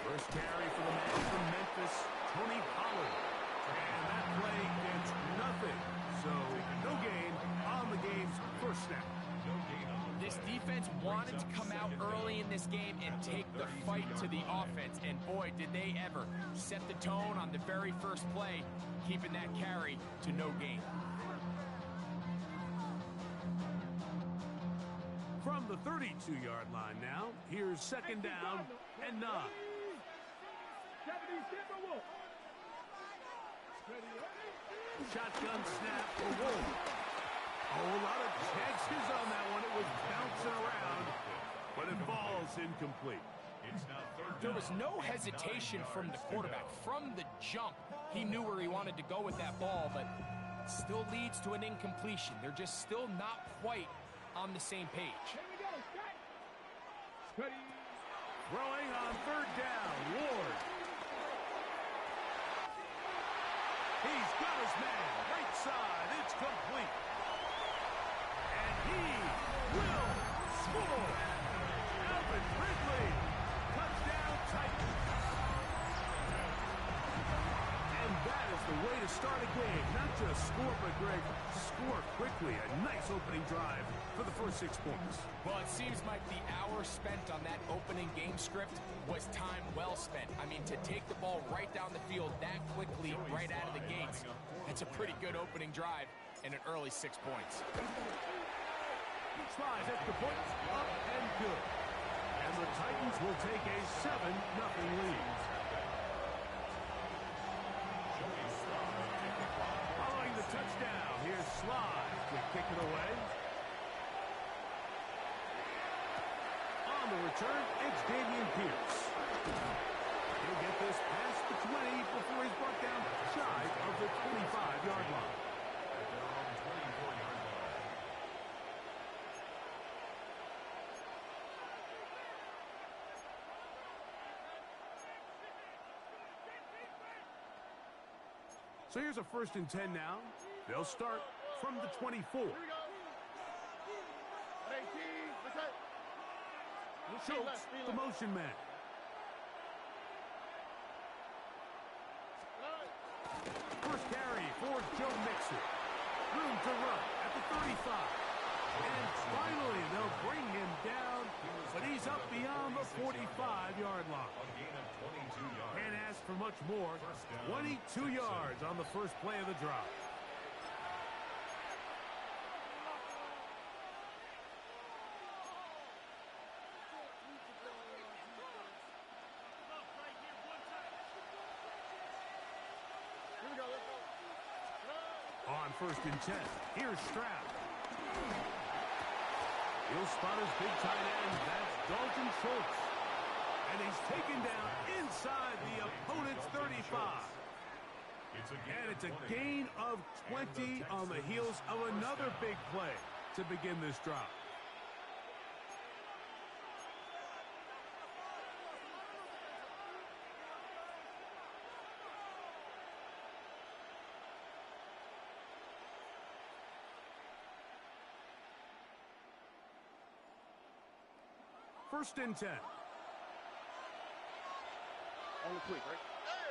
First carry for the man from Memphis, Tony Pollard. And that play gets nothing. So no gain on the game's first snap. This defense wanted to come out early in this game and take the fight to the offense. And boy, did they ever set the tone on the very first play, keeping that carry to no gain. From the 32-yard line now, here's second down and 9. Shotgun snap for Wolf. Oh, a lot of chances on that one. It was bouncing around, but it falls incomplete. There was no hesitation from the quarterback. From the jump, he knew where he wanted to go with that ball, but it still leads to an incompletion. They're just still not quite on the same page. Throwing on third down, Ward. He's got his man, right side, it's complete. And he will score. Alvin Ridley, touchdown Titans. And that is the way to start a game. Not just score, but Greg, score quickly. A nice opening drive for the first 6 points. Well, it seems like the hour spent on that opening game script was time well spent. I mean, to take the ball right down the field that quickly, right out of the gates, that's a pretty good opening drive and an early 6 points. Slides extra points, up and good. And the Titans will take a 7-0 lead. Following the touchdown, here's Sly to kick it away. On the return, it's Dameon Pierce. He'll get this past the 20 before he's brought down shy of the 25-yard line. So here's a 1st and 10 now. They'll start from the 24. Schultz, the motion man. First carry for Joe Mixon. Room to run at the 35. And finally, they'll bring him down, but he's up beyond the 45-yard line. Can't ask for much more. 22 yards on the first play of the drive. On 1st and 10, here's Stroud. He'll spot his big tight end. That's Dalton Schultz. And he's taken down inside the opponent's 35. And it's a gain of 20 on the heels of another big play to begin this drive. First and 10. Only quick, right?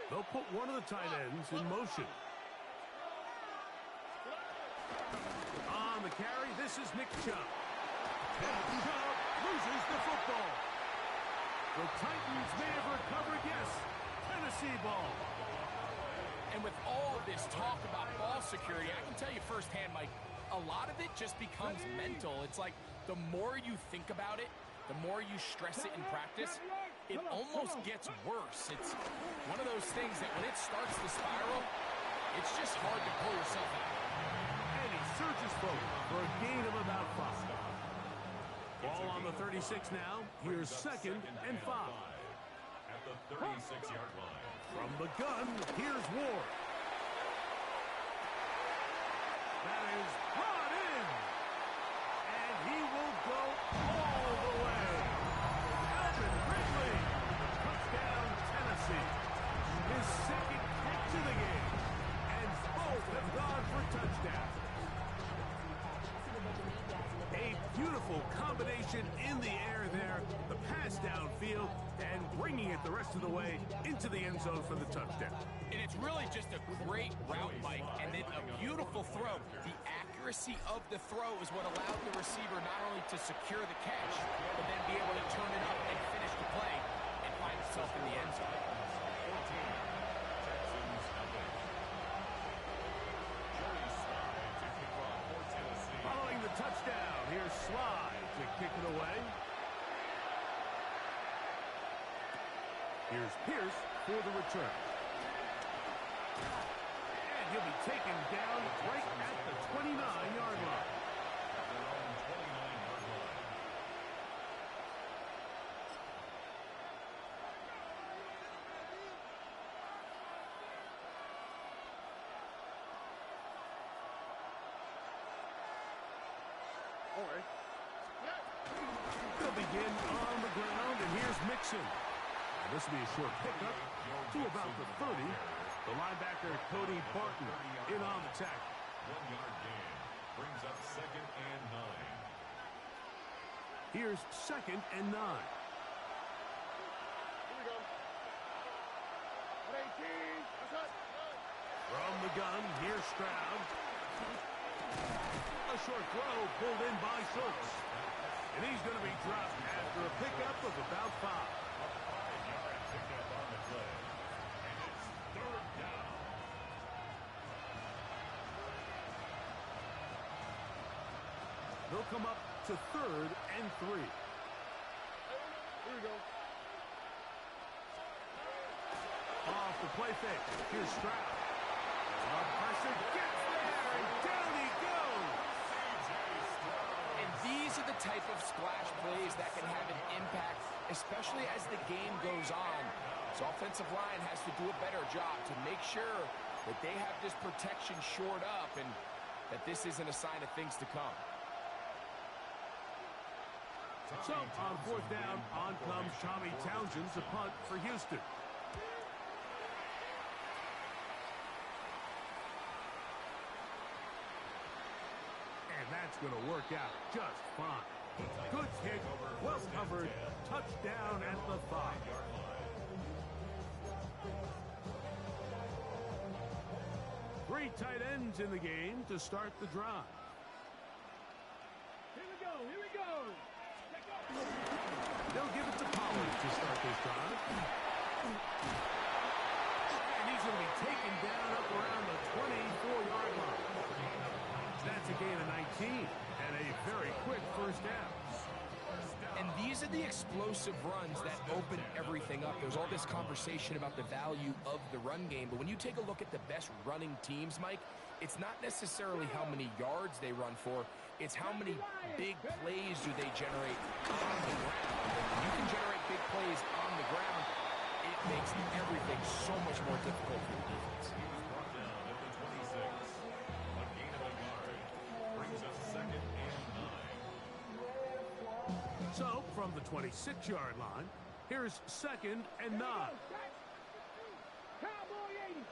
They'll put one of the tight ends in motion. On the carry, this is Nick Chubb. And Chubb loses the football. The Titans may have recovered, yes. Tennessee ball. And with all this talk about ball security, I can tell you firsthand, Mike, a lot of it just becomes mental. It's like the more you think about it, the more you stress it in practice, it almost gets worse. It's one of those things that when it starts to spiral, it's just hard to pull yourself out. And he surges forward for a gain of about 5. Ball on the 36 now. Here's 2nd and 5. At the 36-yard line. From the gun, here's Ward. That is brought in. And he will go all the way. Alvin Ridley, touchdown Tennessee. His 2nd kick to the game. And both have gone for touchdowns. A beautiful combination in the air there. The pass downfield and bringing it the rest of the way into the end zone for the touchdown. And it's really just a great route, Mike, and then a beautiful throw. The accuracy of the throw is what allowed the receiver not only to secure the catch, but then be able to turn it up and finish the play and find himself in the end zone. Following the touchdown, here's Sly to kick it away. Here's Pierce for the return. And he'll be taken down right at the 29-yard line. They'll begin on the ground, and here's Mixon. And this will be a short pickup to about the 30. The linebacker, Cody Barton, in on the tackle. 1-yard gain brings up 2nd and 9. Here's 2nd and 9. Here we go. 118. That's it. From the gun, here's Stroud. A short throw pulled in by Schultz. And he's going to be dropped after a pickup of about 5. 5-yard pickup on the play. And it's 3rd down. They'll come up to 3rd and 3. Here we go. Off the play fake. Here's Stroud. Pressure gets there, and down he goes. And these are the type of splash plays that can have an impact, especially as the game goes on. So offensive line has to do a better job to make sure that they have this protection shored up and that this isn't a sign of things to come. So on 4th down, on comes Tommy Townsend to punt for Houston. And that's going to work out just fine. Good kick, well covered, touchdown at the 5-yard line. 3 tight ends in the game to start the drive. Here we go. Here we go. They'll give it to Pollard to start this drive. And he's going to be taken down up around the 24-yard line. That's a gain of 19 and a very quick first down. And these are the explosive runs that open everything up. There's all this conversation about the value of the run game, but when you take a look at the best running teams, Mike, it's not necessarily how many yards they run for, it's how many big plays do they generate on the ground. And when you can generate big plays on the ground, it makes everything so much more difficult for the defense. Brought down at the 26. A gain of a yard brings up 2nd and 9. So from the 26-yard line, here's 2nd and 9. Cowboy 80.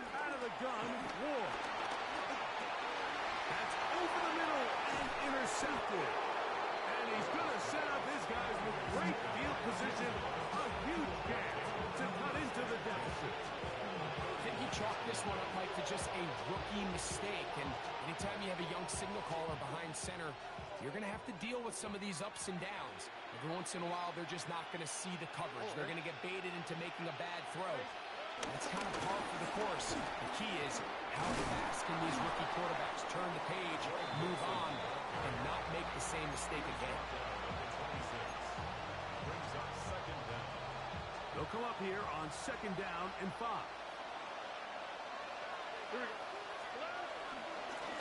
Out of the gun, Ward. That's over the middle and intercepted. And he's going to set up his guys with great field position. A huge chance to cut into the deficit. I think he chalked this one up, Mike, to just a rookie mistake. And anytime you have a young signal caller behind center, you're going to have to deal with some of these ups and downs. Every once in a while, they're just not going to see the coverage. They're going to get baited into making a bad throw. That's kind of par for the course. The key is how fast can these rookie quarterbacks turn the page, move on, and not make the same mistake again. Brings up 2nd down. They'll come up here on 2nd down and 5.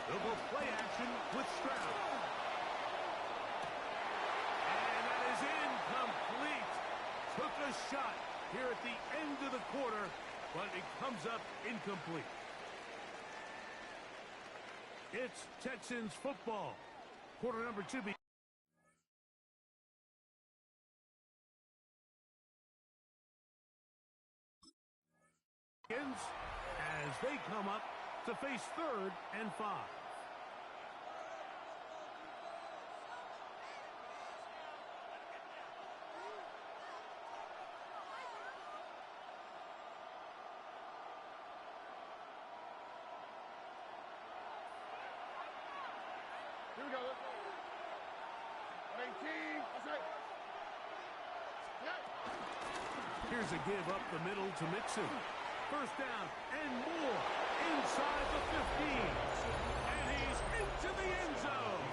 They'll go play action with Stroud. And that is incomplete. Took a shot here at the end of the quarter, but it comes up incomplete. It's Texans football. Quarter number 2 begins as they come up to face 3rd and 5. Here's a give up the middle to Mixon. First down and more inside the 15. And he's into the end zone.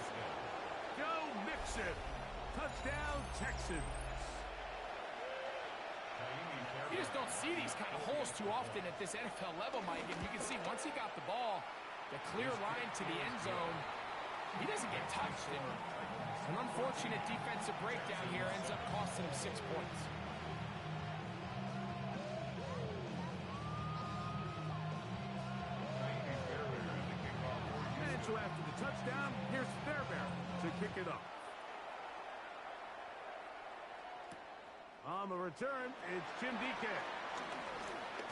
Go Mixon. Touchdown, Texans. You just don't see these kind of holes too often at this NFL level, Mike. And you can see once he got the ball, the clear line to the end zone, he doesn't get touched. And an unfortunate defensive breakdown here ends up costing him 6 points. And so after the touchdown, here's Fairbairn to kick it off. On the return, it's Jim DK.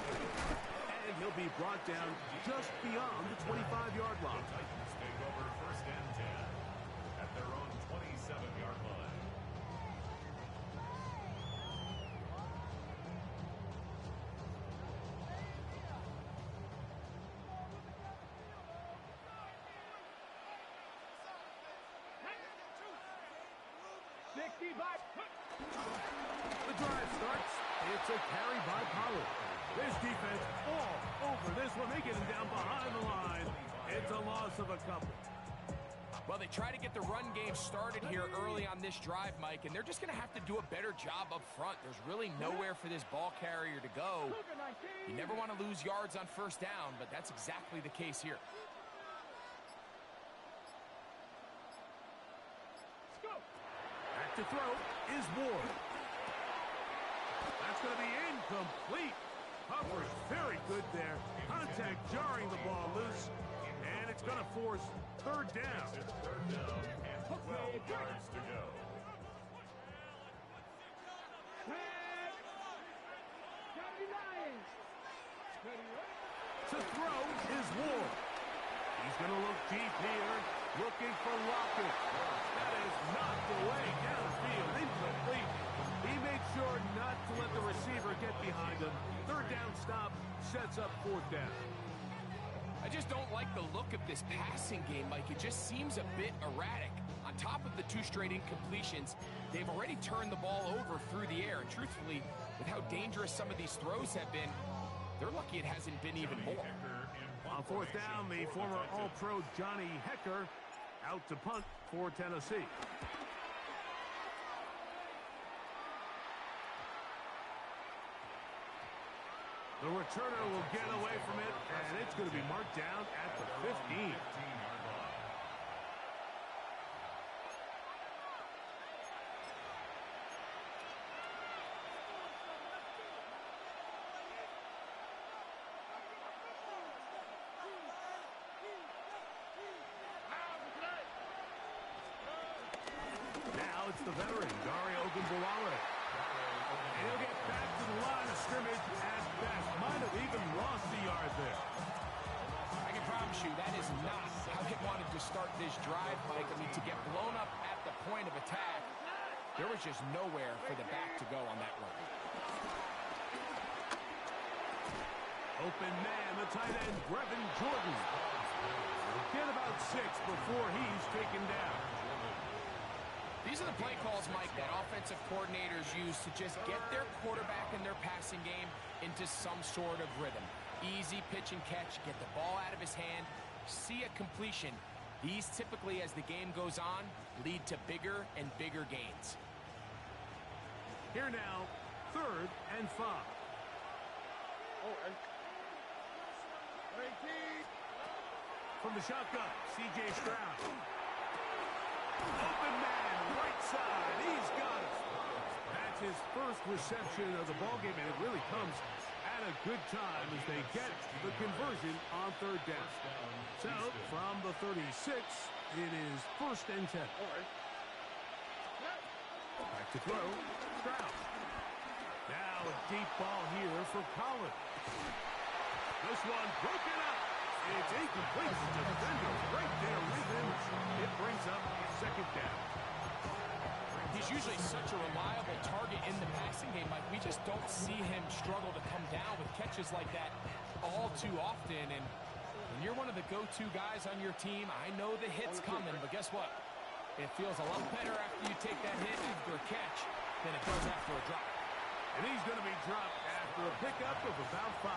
And he'll be brought down just beyond the 25-yard line. Titans take over first and 10 at their own 27-yard line. The drive starts. It's a carry by Pollard. This defense all over this one. They get him down behind the line. It's a loss of a couple. Well, they try to get the run game started here early on this drive, Mike, and they're just going to have to do a better job up front. There's really nowhere for this ball carrier to go. You never want to lose yards on first down, but that's exactly the case here. Back to throw is Ward. That's going to be incomplete. Coverage very good there. Contact jarring the ball loose. And it's going to force third down. It's third down and 12 yards to go. To throw is Ward. He's going to look deep here, looking for Lockett. That is knocked away downfield, incomplete. He made sure not to let the receiver get behind him. Third down stop sets up fourth down. I just don't like the look of this passing game, Mike. It just seems a bit erratic. On top of the 2 straight incompletions, they've already turned the ball over through the air. And truthfully, with how dangerous some of these throws have been, they're lucky it hasn't been even more. On fourth down, the former All-Pro Johnny Hecker out to punt for Tennessee. The returner will get away from it, and it's going to be marked down at the 15. Now it's the veteran, Dario Ogunbowale. And he'll get back to the line of scrimmage at best. Might have even lost the yard there. I can promise you that is not how he wanted to start this drive, Mike. I mean, to get blown up at the point of attack, there was just nowhere for the back to go on that run. Open man, the tight end, Brevin Jordan. Get about 6 before he's taken down. These are the play calls, Mike, that offensive coordinators use to just get their quarterback and their passing game into some sort of rhythm. Easy pitch and catch, get the ball out of his hand, see a completion. These typically, as the game goes on, lead to bigger and bigger gains. Here now, 3rd and 5. From the shotgun, C.J. Stroud. Open man, right side. He's got it. That's his first reception of the ballgame, and it really comes at a good time as they get the conversion on 3rd down. So, from the 36, it is 1st and 10. Back to throw, Stroud. Now a deep ball here for Collins. This one broken up. It's incomplete. The defender right there with him. It brings up 2nd down. He's usually such a reliable target in the passing game, Mike. We just don't see him struggle to come down with catches like that all too often. And when you're one of the go-to guys on your team, I know the hit's coming, but guess what? It feels a lot better after you take that hit after a catch than it does after a drop. And he's going to be dropped after a pickup of about 5.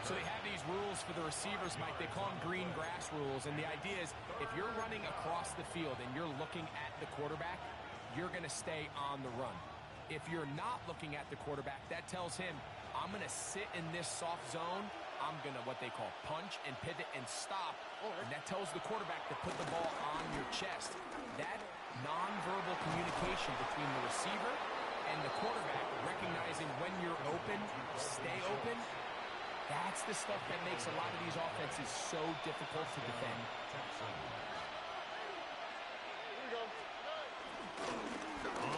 So they have these rules for the receivers, Mike. They call them green grass rules. And the idea is if you're running across the field and you're looking at the quarterback, you're going to stay on the run. If you're not looking at the quarterback, that tells him, I'm going to sit in this soft zone. I'm going to what they call punch and pivot and stop. And that tells the quarterback to put the ball on your chest. That nonverbal communication between the receiver and the quarterback, recognizing when you're open, stay open, that's the stuff that makes a lot of these offenses so difficult to defend.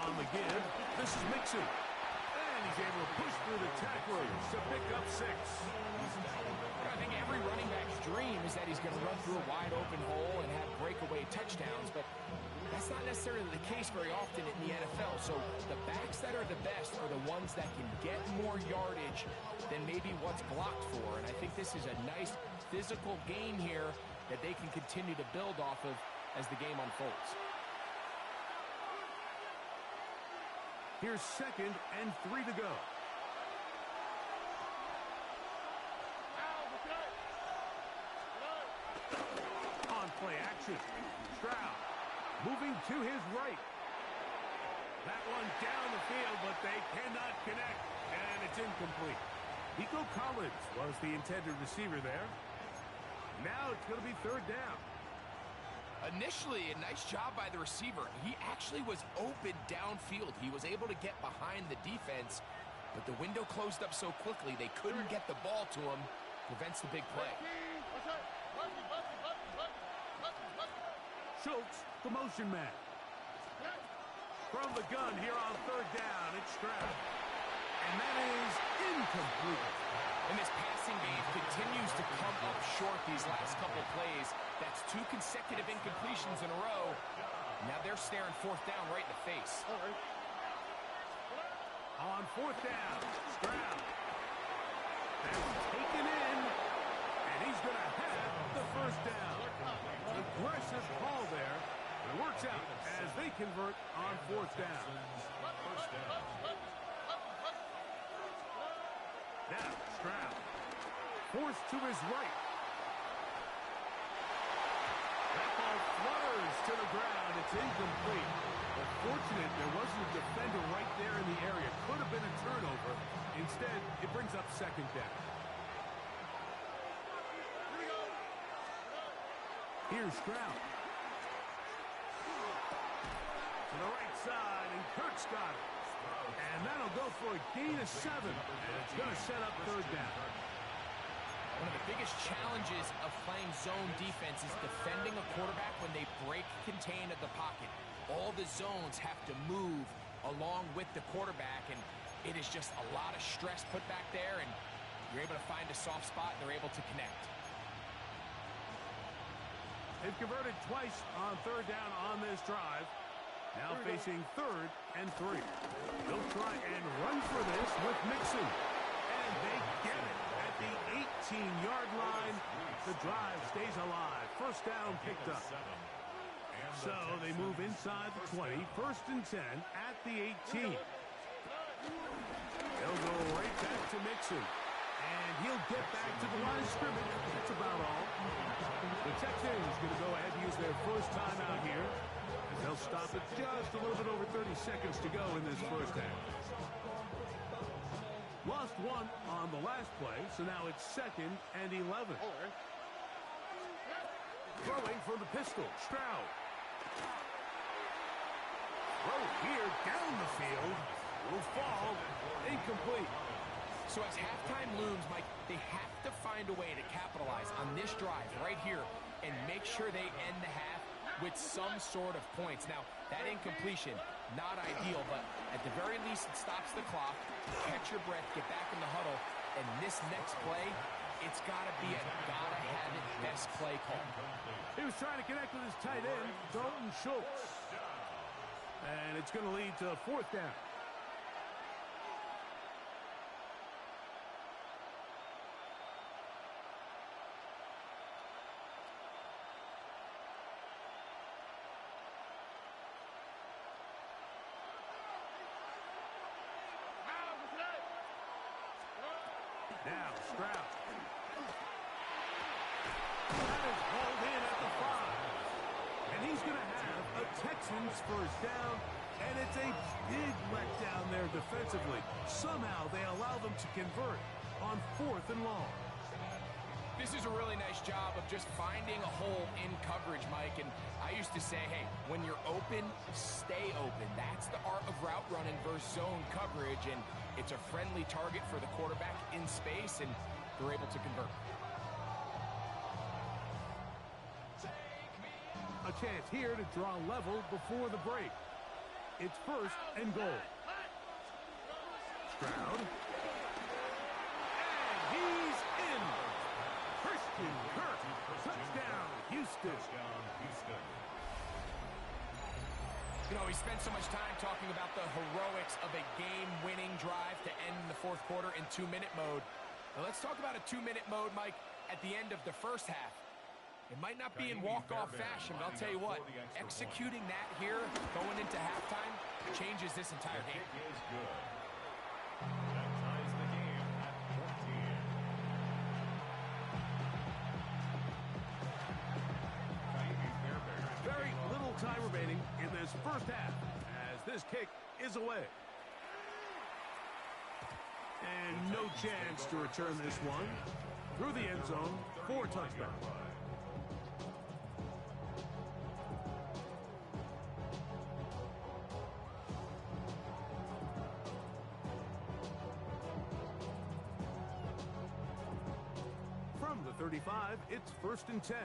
On the give, this is Mixon. And he's able to push through the tacklers to pick up 6. I think every running back's dream is that he's going to run through a wide open hole and have breakaway touchdowns, but that's not necessarily the case very often in the NFL. So the backs that are the best are the ones that can get more yardage than maybe what's blocked for. And I think this is a nice physical game here that they can continue to build off of as the game unfolds. Here's 2nd and 3 to go. On play action, Stroud moving to his right. That one down the field, but they cannot connect, and it's incomplete. Nico Collins was the intended receiver there. Now it's going to be 3rd down. Initially, a nice job by the receiver. He actually was open downfield. He was able to get behind the defense, but the window closed up so quickly they couldn't get the ball to him. Prevents the big play. Schultz, the motion man. From the gun here on 3rd down, it's Stroud. And that is incomplete. And this passing game continues to come up short these last couple plays. That's 2 consecutive incompletions in a row. Now they're staring 4th down right in the face. On 4th down, Stroud. That's taken in, and he's going to have the 1st down. Aggressive call there. It works out as they convert on 4th down. Now, Stroud forced to his right. That ball flutters to the ground. It's incomplete. But fortunate there wasn't a defender right there in the area. Could have been a turnover. Instead, it brings up 2nd down. Here's Stroud. To the right side, and Kirk's got it. And that'll go for a gain of 7. And it's going to set up 3rd down. One of the biggest challenges of playing zone defense is defending a quarterback when they break contain of the pocket. All the zones have to move along with the quarterback, and it is just a lot of stress put back there, and you're able to find a soft spot, and they're able to connect. They've converted twice on 3rd down on this drive. Now facing 3rd and 3. They'll try and run for this with Mixon. And they get it at the 18-yard line. The drive stays alive. 1st down picked up. So they move inside the 20. 1st and 10 at the 18. They'll go right back to Mixon. And he'll get back to the line of scrimmage. That's about all. The Texans going to go ahead and use their 1st timeout here. They'll stop it just a little bit over 30 seconds to go in this 1st half. Lost 1 on the last play, so now it's 2nd and 11. Throwing from the pistol, Stroud. Throw here down the field. Will fall. Incomplete. So as halftime looms, Mike, they have to find a way to capitalize on this drive right here and make sure they end the half with some sort of points. Now, that incompletion, not ideal, but at the very least, it stops the clock. Catch your breath, get back in the huddle, and this next play, it's got to be a gotta-have-it best play call. He was trying to connect with his tight end, Dalton Schultz. And it's going to lead to 4th down. Now Stroud. That is hauled in at the 5. And he's going to have a Texans first down. And it's a big letdown there defensively. Somehow they allow them to convert on 4th and long. This is a really nice job of just finding a hole in coverage, Mike. And I used to say, hey, when you're open, stay open. That's the art of route running versus zone coverage. And it's a friendly target for the quarterback in space, and they're able to convert. A chance here to draw level before the break. It's 1st and goal. Stroud. And he's in. Christian Kirk. Touchdown, Houston. You know, we spent so much time talking about the heroics of a game-winning drive to end the 4th quarter in 2-minute mode. Now let's talk about a 2-minute mode, Mike, at the end of the first half. It might not be in walk-off fashion, but I'll tell you what, executing that here, going into halftime, changes this entire game. Is good. That ties the game at 14. Very little time remaining in this first half as this kick is away. And no chance to return this one through the end zone for a touchdown. From the 35, it's 1st and 10.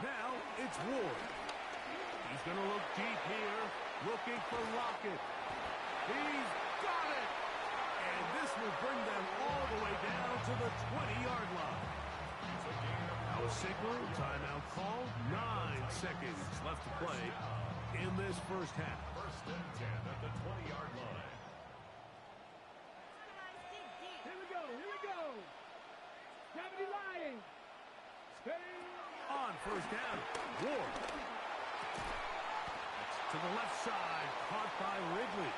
Now it's Ward. He's going to look deep here, looking for Lockett. He's got it! And this will bring them all the way down to the 20-yard line. Now a signal, timeout call, 9 seconds left to play in this first half. 1st and 10 at the 20-yard line. Here we go. Here we go. Gravity lying. Stay. On 1st down, Ward. To the left side, caught by Ridley.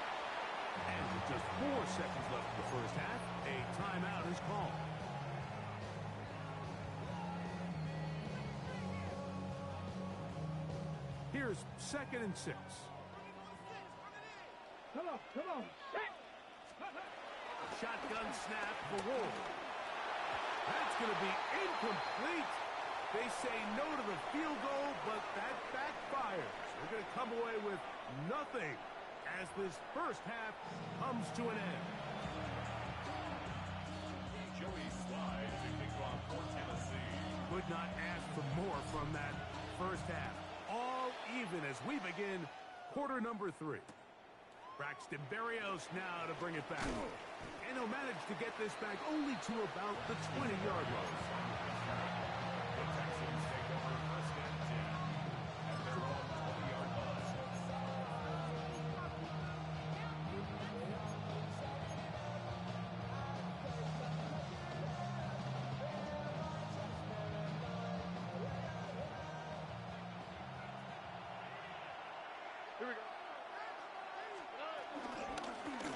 And with just 4 seconds left in the first half, a timeout is called. Here's 2nd and 6. Come on. Come on. Shotgun snap for Ward. That's going to be incomplete. They say no to the field goal, but that backfires. They're going to come away with nothing as this first half comes to an end. Joey slides to kick off for Tennessee. Could not ask for more from that first half. All even as we begin quarter number 3. Braxton Berrios now to bring it back. And he'll manage to get this back only to about the 20-yard line. The Texans take over 1st and 10 at their own 20-yard line. Here we go.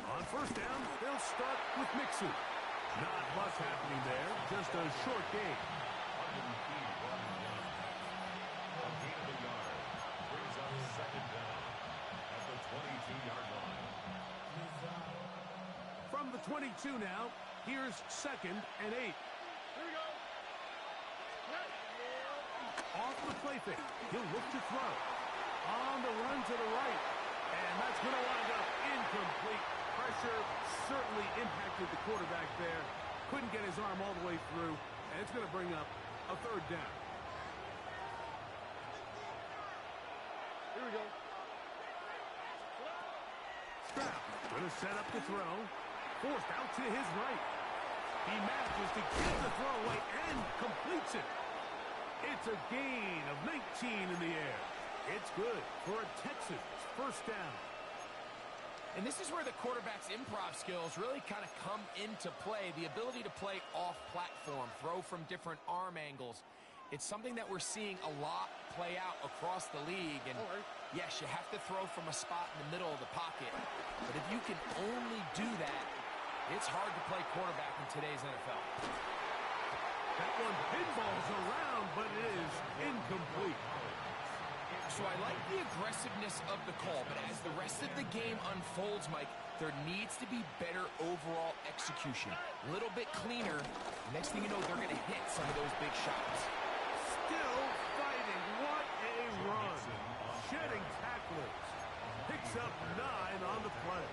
On 1st down, they'll start with Mixon. Not much happening there, just a short game. A gain of a yard brings up 2nd down at the 22-yard line. From the 22 now, here's 2nd and 8. Here we go. Off the play fake, he'll look to throw. On the run to the right. And that's going to wind up incomplete. Pressure certainly impacted the quarterback there. Couldn't get his arm all the way through. And it's going to bring up a 3rd down. Here we go. Stroud going to set up the throw. Forced out to his right. He manages to get the throw away and completes it. It's a gain of 19 in the air. It's good for a Texans 1st down. And this is where the quarterback's improv skills really kind of come into play. The ability to play off-platform, throw from different arm angles. It's something that we're seeing a lot play out across the league. And yes, you have to throw from a spot in the middle of the pocket. But if you can only do that, it's hard to play quarterback in today's NFL. That one pinballs around, but it is incomplete. So I like the aggressiveness of the call, but as the rest of the game unfolds, Mike, there needs to be better overall execution. A little bit cleaner. Next thing you know, they're going to hit some of those big shots. Still fighting. What a run. Shedding tacklers. Picks up 9 on the play.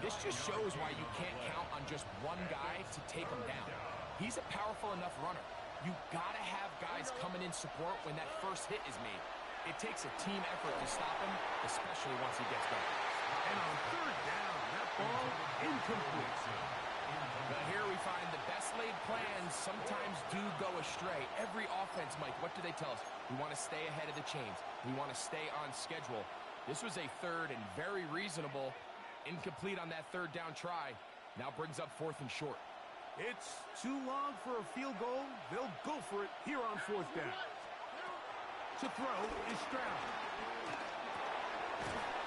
This just shows why you can't count on just one guy to take him down. He's a powerful enough runner. You got to have guys coming in support when that first hit is made. It takes a team effort to stop him, especially once he gets going. And on third down, that ball incomplete. But here we find the best laid plans sometimes do go astray. Every offense, Mike, what do they tell us? We want to stay ahead of the chains. We want to stay on schedule. This was a third and very reasonable. Incomplete on that third down try. Now brings up 4th and short. It's too long for a field goal. They'll go for it here on 4th down. To throw is Stroud.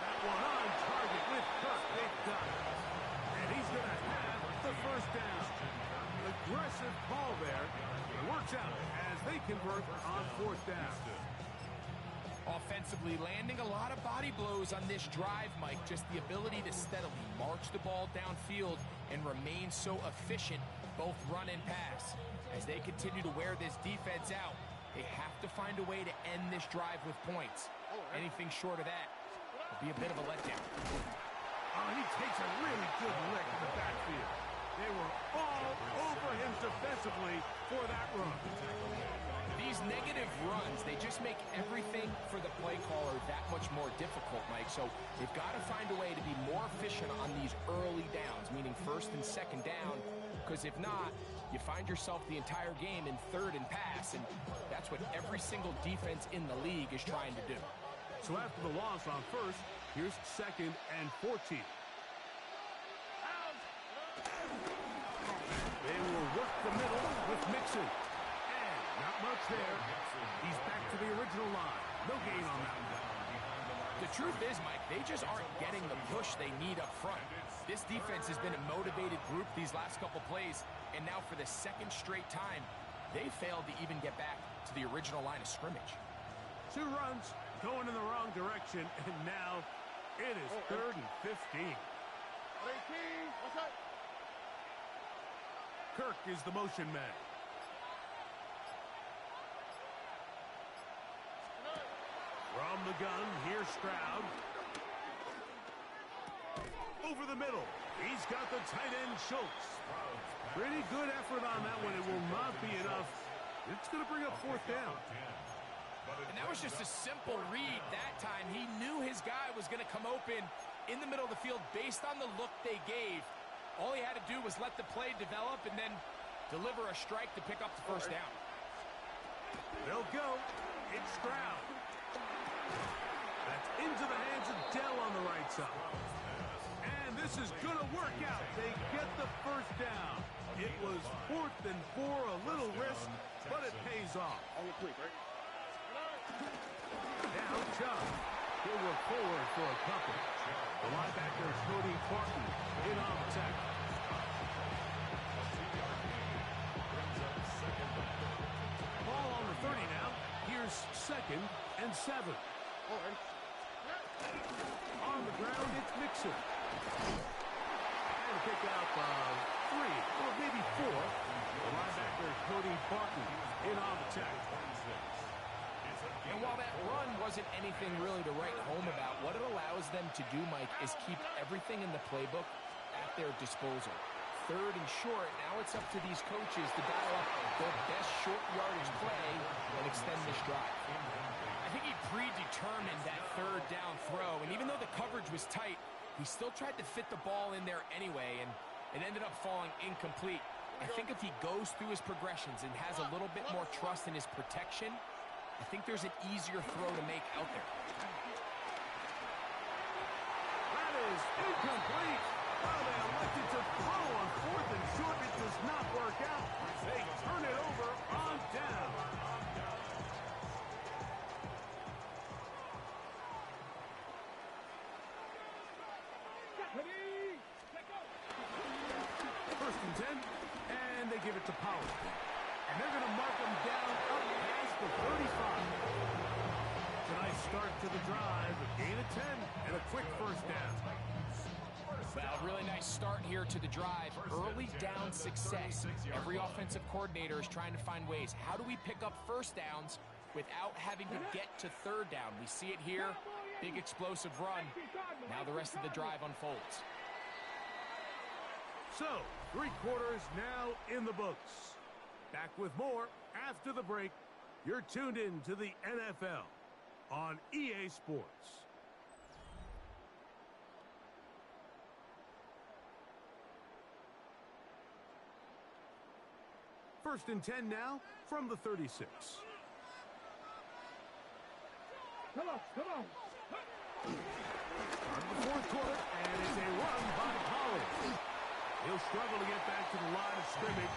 That one on target with Kirk. They've got it. And he's going to have the first down. Aggressive call there. It works out as they convert on 4th down. Offensively, landing a lot of body blows on this drive, Mike. Just the ability to steadily march the ball downfield and remain so efficient, both run and pass. As they continue to wear this defense out, they have to find a way to end this drive with points. Anything short of that will be a bit of a letdown. Oh, he takes a really good lick in the backfield. They were all over him defensively for that run. These negative runs, they just make everything for the play caller that much more difficult, Mike. So they've got to find a way to be more efficient on these early downs, meaning 1st and 2nd down, because if not, you find yourself the entire game in 3rd and pass, and that's what every single defense in the league is trying to do. So after the loss on 1st, here's 2nd and 14. They will work the middle with Mixon. And not much there. He's back to the original line. No gain on that one. The truth is, Mike, they just aren't getting the push they need up front. This defense has been a motivated group these last couple plays, and now for the 2nd straight time, they failed to even get back to the original line of scrimmage. 2 runs going in the wrong direction, and now it is 3rd and 15. Kirk is the motion man. From the gun, here's Stroud. Over the middle. He's got the tight end, Schultz. Pretty good effort on that one. It will not be enough. It's going to bring up 4th down. And that was just a simple read that time. He knew his guy was going to come open in the middle of the field based on the look they gave. All he had to do was let the play develop and then deliver a strike to pick up the 1st down. They'll go. It's Stroud. That's into the hands of Dell on the right side. And this is going to work out. They get the 1st down. It was 4th and 4, a little risk, but it pays off. Now Chubb. He'll work forward for a couple. The linebacker is Cody Parton in on the tackle. Ball on the 30 now. Here's 2nd and 7. On the ground, it's Mixon. And pick up 3, or maybe 4. The linebacker is Cody Parton in on the tackle. And while that run wasn't anything really to write home about, what it allows them to do, Mike, is keep everything in the playbook at their disposal. 3rd and short, now it's up to these coaches to dial up their best short yardage play and extend this drive. I think he predetermined that 3rd down throw, and even though the coverage was tight, he still tried to fit the ball in there anyway, and it ended up falling incomplete. I think if he goes through his progressions and has a little bit more trust in his protection, I think there's an easier throw to make out there. That is incomplete. Well, they elected to throw on 4th and short. It does not work out. They turn it over on down. give it to Pollard. And they're going to mark him down up past the 35. It's a nice start to the drive. A gain of 10 and a quick first down. Well, really nice start here to the drive. Early down success. Every offensive coordinator is trying to find ways. How do we pick up first downs without having to get to third down? We see it here. Big explosive run. Now the rest of the drive unfolds. So, 3 quarters now in the books. Back with more after the break. You're tuned in to the NFL on EA Sports. First and 10 now from the 36. Come on, come on. Start the 4th quarter, and it's a run by Pollard. He'll struggle to get back to the line of scrimmage.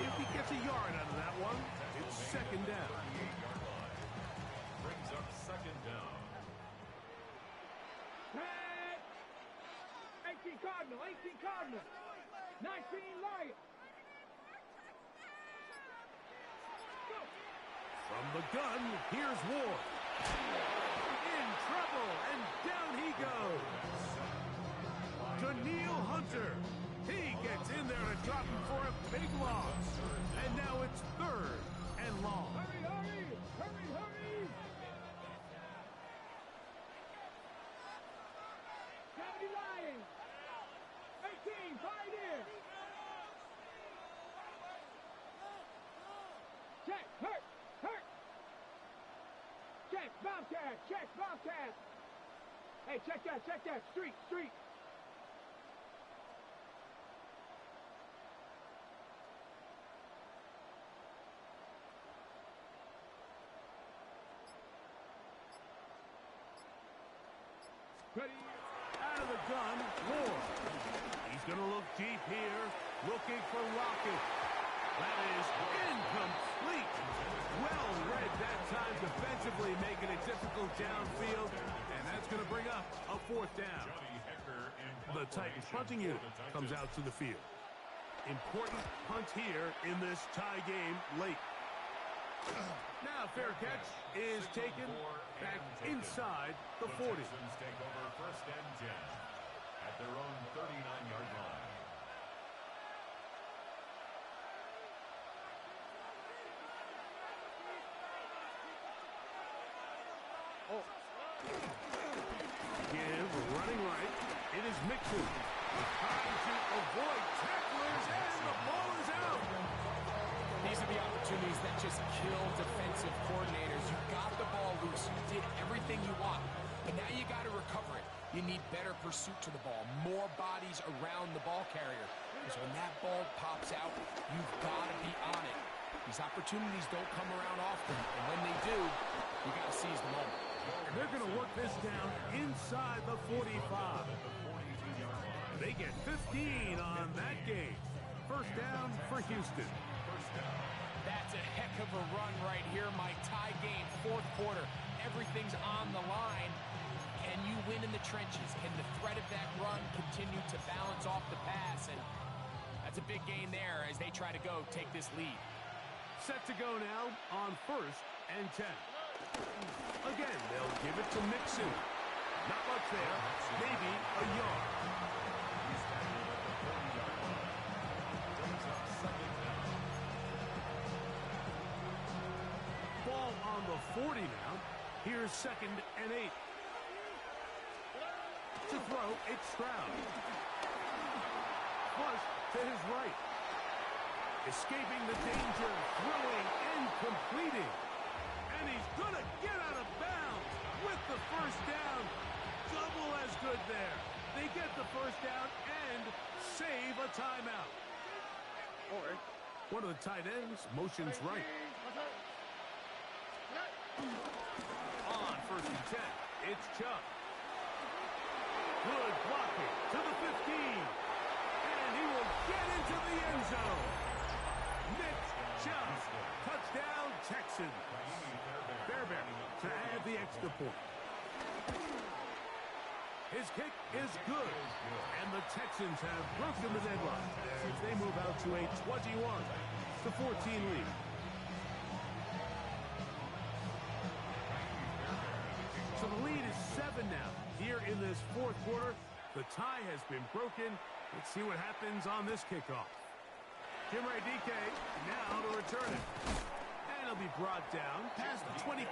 If he gets a yard out of that one, it's second down. 38-yard line. Brings up second down. 18 Cardinal, 18 Cardinal. 19 Lion. From the gun, here's Ward. In trouble, and down he goes. Daniil Hunter. He gets in there to drop him for a big loss. And now it's 3rd and long. Hurry, hurry, hurry, hurry. 70 Lion. 18, Pioneer. Check, hurt, hurt. Check, Bobcat, check, Bobcat. Hey, check that, street, street. Ready? Out of the gun, Ward. He's going to look deep here, looking for Lockett. That is incomplete. Well read that time defensively, making it difficult downfield, and that's going to bring up a 4th down. The Titans punting unit comes out to the field. Important punt here in this tie game late. Now fair catch is taken back inside the 40. Texans take over first and 10 at their own 39-yard line. Give, running right. It is Mixon. Trying to avoid tacklers, and the ball is out. These are the opportunities that just kill defensive coordinators. You got the ball loose. You did everything you want. But now you got to recover it. You need better pursuit to the ball. More bodies around the ball carrier. Because when that ball pops out, you've got to be on it. These opportunities don't come around often. And when they do, you got to seize the moment. And they're going to work this down inside the 45. They get 15 on that game. First down for Houston. That's a heck of a run right here, Mike. Tie game, 4th quarter. Everything's on the line. Can you win in the trenches? Can the threat of that run continue to balance off the pass? And that's a big gain there as they try to go take this lead. Set to go now on 1st and 10. Again, they'll give it to Mixon. Not much there. Maybe a yard. Ball on the 40 now. Here's 2nd and 8. To throw, it's Stroud. Flush to his right. Escaping the danger, throwing and completing. And he's going to get out of bounds with the first down. Double as good there. They get the first down and save a timeout. One of the tight ends motions right. On 1st and 10, it's Chubb. Good blocking to the 15. And he will get into the end zone. Nick Chubb. Touchdown, Texans. Fairbairn to add the extra point. His kick is good. And the Texans have broken the deadlock as they move out to a 21-14 lead. So the lead is 7 now. Here in this fourth quarter, the tie has been broken. Let's see what happens on this kickoff. Jimray DK now to return it. And it'll be brought down past the 25.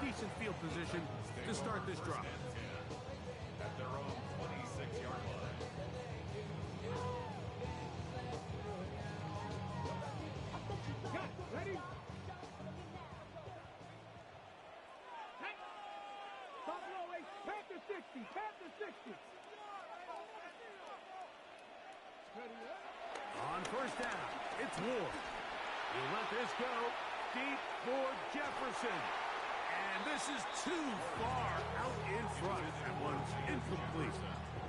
Decent field position to start this drive. At their own 26-yard line. Got it. Ready? Buffalo 8, Panther 60, Panther 60. Ready up. On first down, it's Ward. He'll let this go deep for Jefferson. And this is too far out in front. That one's incomplete.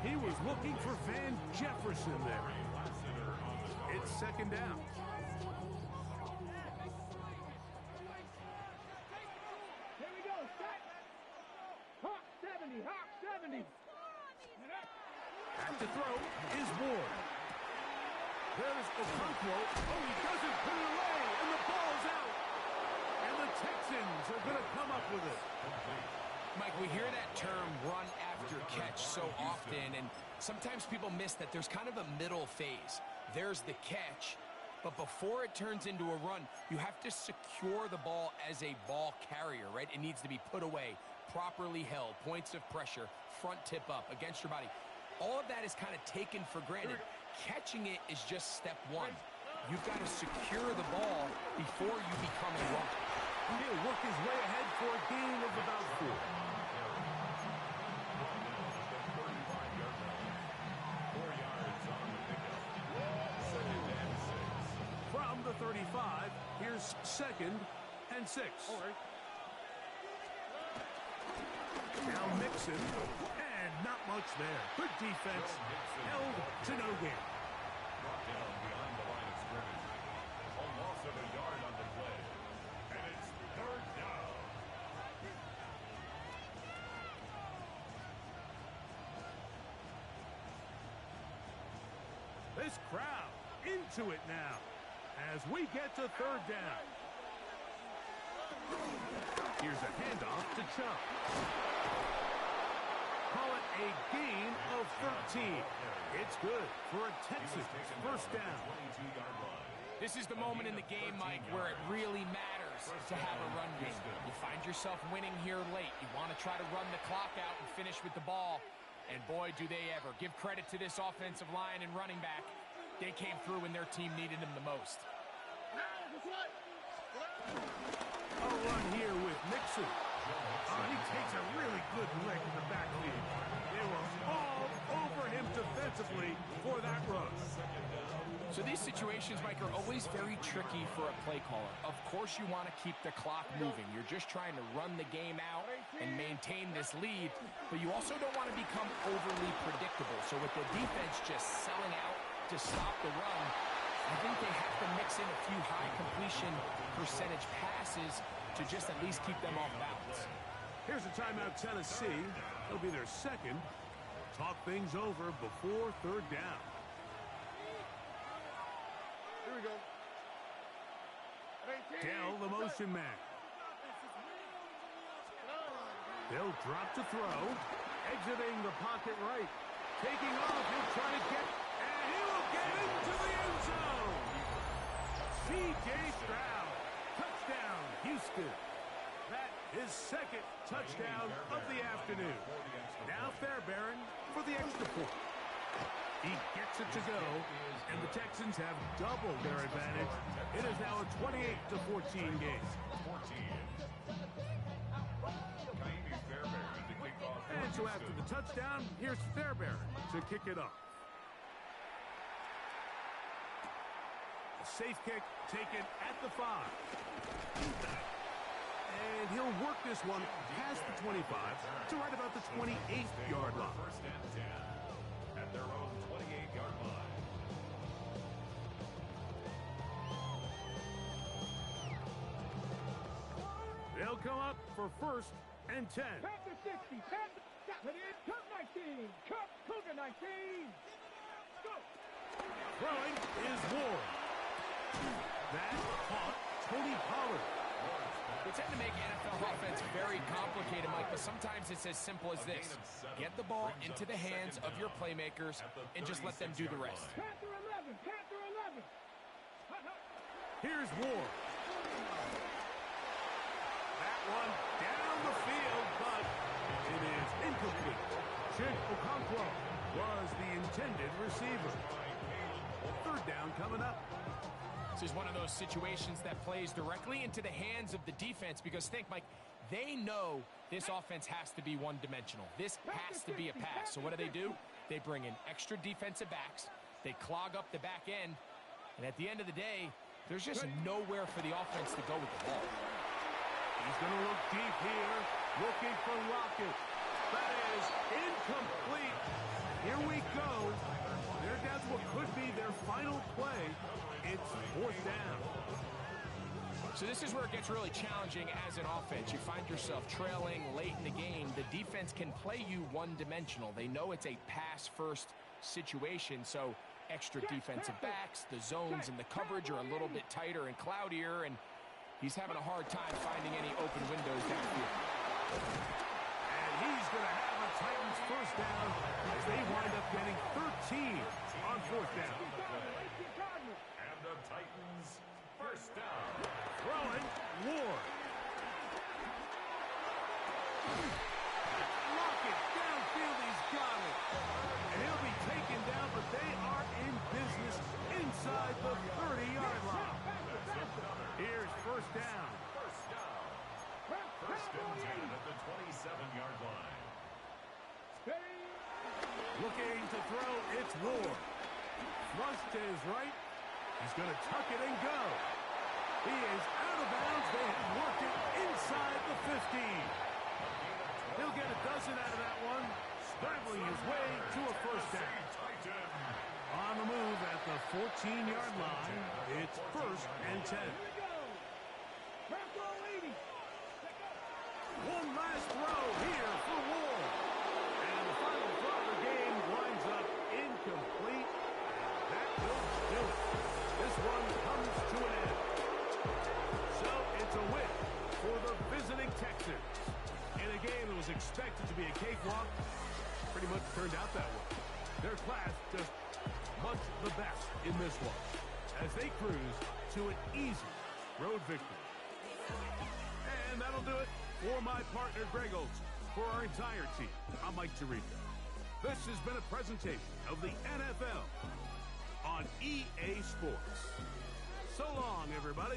He was looking for Van Jefferson there. It's second down. Here we go, set. Hawk 70, Hawk 70. Back to throw is Ward. There's Okonkwo. Oh, he doesn't put it away, and the ball's out. And the Texans are going to come up with it. Mike, we hear that term run after catch so often, and sometimes people miss that there's kind of a middle phase. There's the catch, but before it turns into a run, you have to secure the ball as a ball carrier, right? It needs to be put away, properly held, points of pressure, front tip up against your body. All of that is kind of taken for granted. Catching it is just step one. You've got to secure the ball before you become a runner. He'll work his way ahead for a gain of about 4. From the 35, here's 2nd and 6. Now Mixon, and not much there. Good defense, held to no gain. Brought down behind the line of scrimmage. A loss of a yard on the play. And it's third down. This crowd into it now as we get to third down. Here's a handoff to Chubb. Call it a gain of 13. It's good for a Texans first down. This is the moment in the game, Mike, where it really matters to have a run game. You find yourself winning here late. You want to try to run the clock out and finish with the ball. And boy, do they ever. Give credit to this offensive line and running back. They came through when their team needed them the most. A run here with Mixon. He takes a really good lick in the backfield. They were all over him defensively for that run. So these situations, Mike, are always very tricky for a play caller. Of course you want to keep the clock moving. You're just trying to run the game out and maintain this lead, but you also don't want to become overly predictable. So with the defense just selling out to stop the run, I think they have to mix in a few high completion percentage passes to just at least keep them off balance. Here's a timeout, Tennessee. It'll be their second. Talk things over before third down. Here we go. Dell, the motion man. They'll drop to throw. Exiting the pocket right. Taking off, he'll try to get, and he will get into the end zone. C.J. Stroud. Touchdown, Houston. That is second touchdown of the afternoon. Now Fairbairn for the extra point. He gets it to go, and the Texans have doubled their advantage. It is now a 28-14 game. And so after the touchdown, here's Fairbairn to kick it off. A safe kick taken at the 5. And he'll work this one past the 25 to right about the 28-yard line. First and 10 at their own 28-yard line. They'll come up for first and 10. Panther 60. Panther. Put in. Cup 19. Cup Cougar 19. Go. Throwing is Ward. That caught Tony Pollard. We tend to make NFL offense very complicated, Mike, but sometimes it's as simple as this. Get the ball into the hands of your playmakers and just let them do the rest. Panther 11. Panther 11. Here's Ward. That one down the field, but it is incomplete. Chick Okonkwo was the intended receiver. Third down coming up. This is one of those situations that plays directly into the hands of the defense because think, Mike, they know this offense has to be one-dimensional. This has to be a pass. So what do? They bring in extra defensive backs. They clog up the back end. And at the end of the day, there's just nowhere for the offense to go with the ball. He's going to look deep here, looking for Lockett. That is incomplete. Here we go. They're down to what could be their final play. It's fourth down. So this is where it gets really challenging as an offense. You find yourself trailing late in the game. The defense can play you one-dimensional. They know it's a pass-first situation, so extra defensive backs, the zones and the coverage are a little bit tighter and cloudier, and he's having a hard time finding any open windows downfield. And he's going to have a Titans first down as they wind up getting 13 on fourth down. And the Titans first down. Throwing, Ward. Lockett downfield, he's got it. And he'll be taken down, but they are in business inside the 30-yard line. Here's first down. First and 10 at the 27-yard line. Looking to throw, it's Ward. Flush to his right. He's going to tuck it and go. He is out of bounds. They have worked it inside the 15. He'll get a dozen out of that one, scrambling his way to a first down. On the move at the 14-yard line, it's first and 10. One last throw here for Ward. And the final throw of the game winds up incomplete. That will do it. This one comes to an end. So it's a win for the visiting Texans. In a game that was expected to be a cakewalk, pretty much turned out that way. Their class just much the best in this one as they cruise to an easy road victory. And that'll do it for my partner Greg Olson. For our entire team, I'm Mike Tirico. This has been a presentation of the NFL on EA Sports. So long, everybody.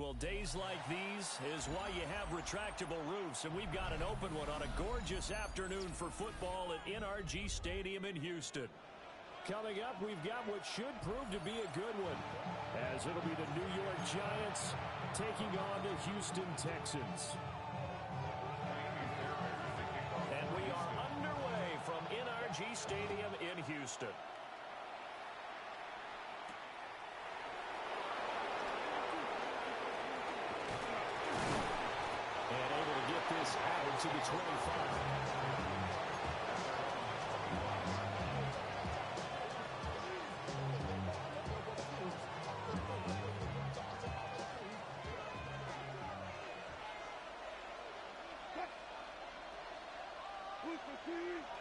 Well, days like these is why you have retractable roofs, and we've got an open one on a gorgeous afternoon for football at NRG Stadium in Houston. Coming up, we've got what should prove to be a good one, as it'll be the New York Giants taking on the Houston Texans. And we are underway from NRG Stadium in Houston. This out to the 25. Push the team.